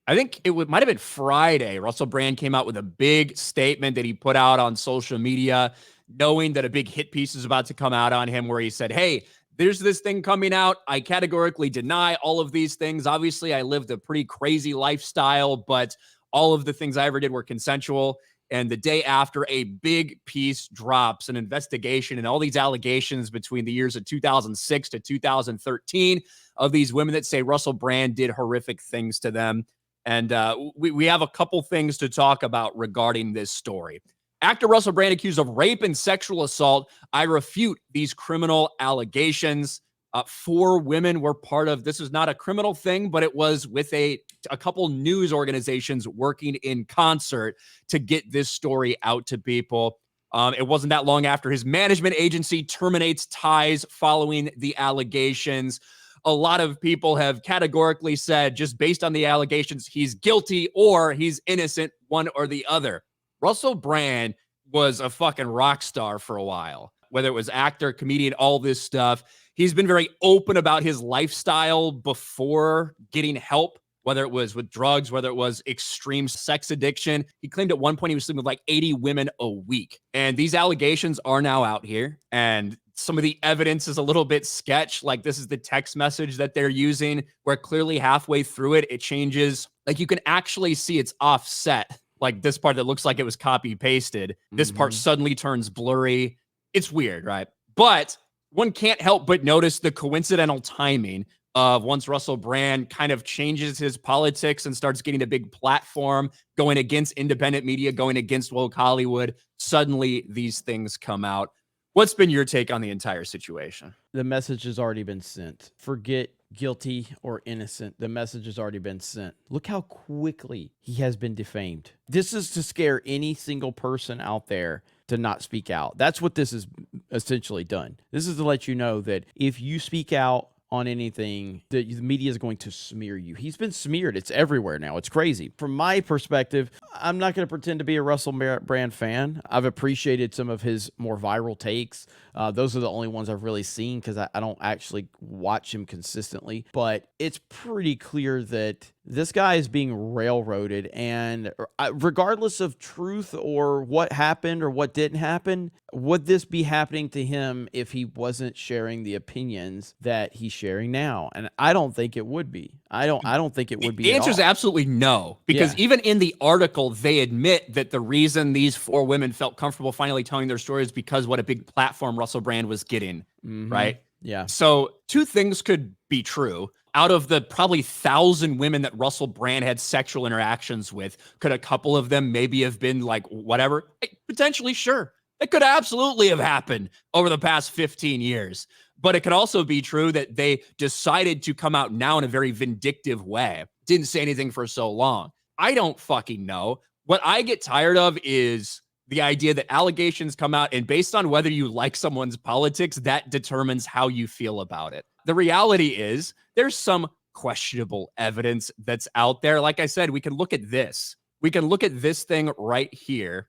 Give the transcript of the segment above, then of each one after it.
I think might have been Friday. Russell Brand came out with a big statement that he put out on social media, knowing that a big hit piece is about to come out on him, where he said, "Hey, there's this thing coming out. I categorically deny all of these things. Obviously, I lived a pretty crazy lifestyle, but all of the things I ever did were consensual." And the day after, a big piece drops, an investigation and all these allegations between the years of 2006 to 2013 of these women that say Russell Brand did horrific things to them. And we have a couple things to talk about regarding this story. Actor Russell Brand accused of rape and sexual assault. I refute these criminal allegations. 4 women were part of this. Is not a criminal thing, but it was with a couple news organizations working in concert to get this story out to people. It wasn't that long after his management agency terminates ties following the allegations. A lot of people have categorically said, just based on the allegations, he's guilty or he's innocent, one or the other. Russell Brand was a fucking rock star for a while, whether it was actor, comedian, all this stuff. He's been very open about his lifestyle before getting help, whether it was with drugs, whether it was extreme sex addiction. He claimed at one point he was sleeping with like 80 women a week. And these allegations are now out here. And some of the evidence is a little bit sketch. Like, this is the text message that they're using, where clearly halfway through it, it changes. Like, you can actually see it's offset. Like, this part that looks like it was copy pasted, this part suddenly turns blurry. It's weird, right? But one can't help but notice the coincidental timing of once Russell Brand kind of changes his politics and starts getting a big platform, going against independent media, going against woke Hollywood, suddenly these things come out. What's been your take on the entire situation? The message has already been sent. Forget guilty or innocent. The message has already been sent. Look how quickly he has been defamed. This is to scare any single person out there to not speak out. That's what this is essentially done. This is to let you know that if you speak out on anything, the media is going to smear you. He's been smeared. It's everywhere now. It's crazy. From my perspective, I'm not going to pretend to be a Russell Brand fan. I've appreciated some of his more viral takes. Those are the only ones I've really seen because I don't actually watch him consistently. But it's pretty clear that this guy is being railroaded, and regardless of truth or what happened or what didn't happen, would this be happening to him if he wasn't sharing the opinions that he's sharing now? And I don't think it would be. I don't think it would be. The answer is absolutely no, because even in the article, they admit that the reason these 4 women felt comfortable finally telling their stories because what a big platform Russell Brand was getting, right? Yeah. So 2 things could be true. Out of the probably 1,000 women that Russell Brand had sexual interactions with, could a couple of them maybe have been like whatever? Potentially, sure. It could absolutely have happened over the past 15 years. But it could also be true that they decided to come out now in a very vindictive way. Didn't say anything for so long. I don't fucking know. What I get tired of is the idea that allegations come out, and based on whether you like someone's politics, that determines how you feel about it. The reality is there's some questionable evidence that's out there. Like I said, we can look at this. We can look at this thing right here,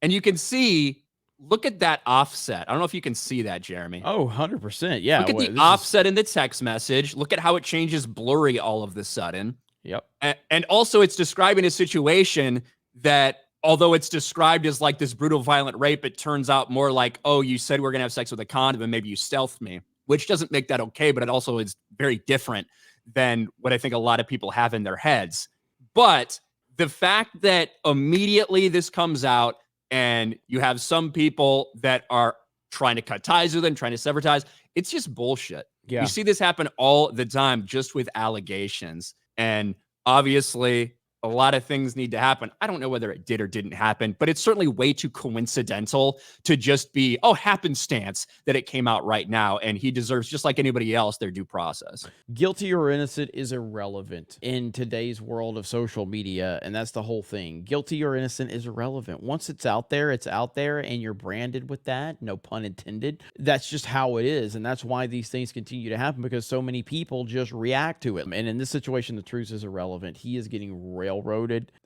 and you can see, look at that offset. I don't know if you can see that, Jeremy. Oh, 100%. Yeah. Look at the offset in the text message. Look at how it changes blurry all of the sudden. Yep. And also, it's describing a situation that, although it's described as like this brutal, violent rape, it turns out more like, oh, you said we're going to have sex with a condom and maybe you stealthed me, which doesn't make that okay, but it also is very different than what I think a lot of people have in their heads. But the fact that immediately this comes out and you have some people that are trying to cut ties with them, trying to sever ties, it's just bullshit. Yeah. You see this happen all the time just with allegations. And obviously, a lot of things need to happen. I don't know whether it did or didn't happen, but it's certainly way too coincidental to just be, oh, happenstance that it came out right now. And he deserves, just like anybody else, their due process. Guilty or innocent is irrelevant in today's world of social media. And that's the whole thing. Guilty or innocent is irrelevant. Once it's out there, and you're branded with that, no pun intended. That's just how it is. And that's why these things continue to happen, because so many people just react to it. And in this situation, the truth is irrelevant. He is getting railroaded.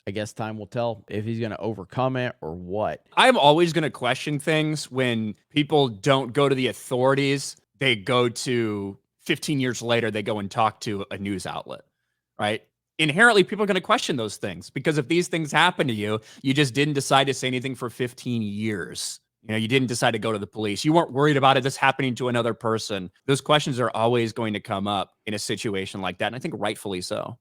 I guess time will tell if he's going to overcome it or what. I'm always going to question things when people don't go to the authorities. They go to 15 years later, they go and talk to a news outlet, right? inherently people are going to question those things, because if these things happen to you, you just didn't decide to say anything for 15 years. You didn't decide to go to the police. You weren't worried about this happening to another person. Those questions are always going to come up in a situation like that. And I think rightfully so.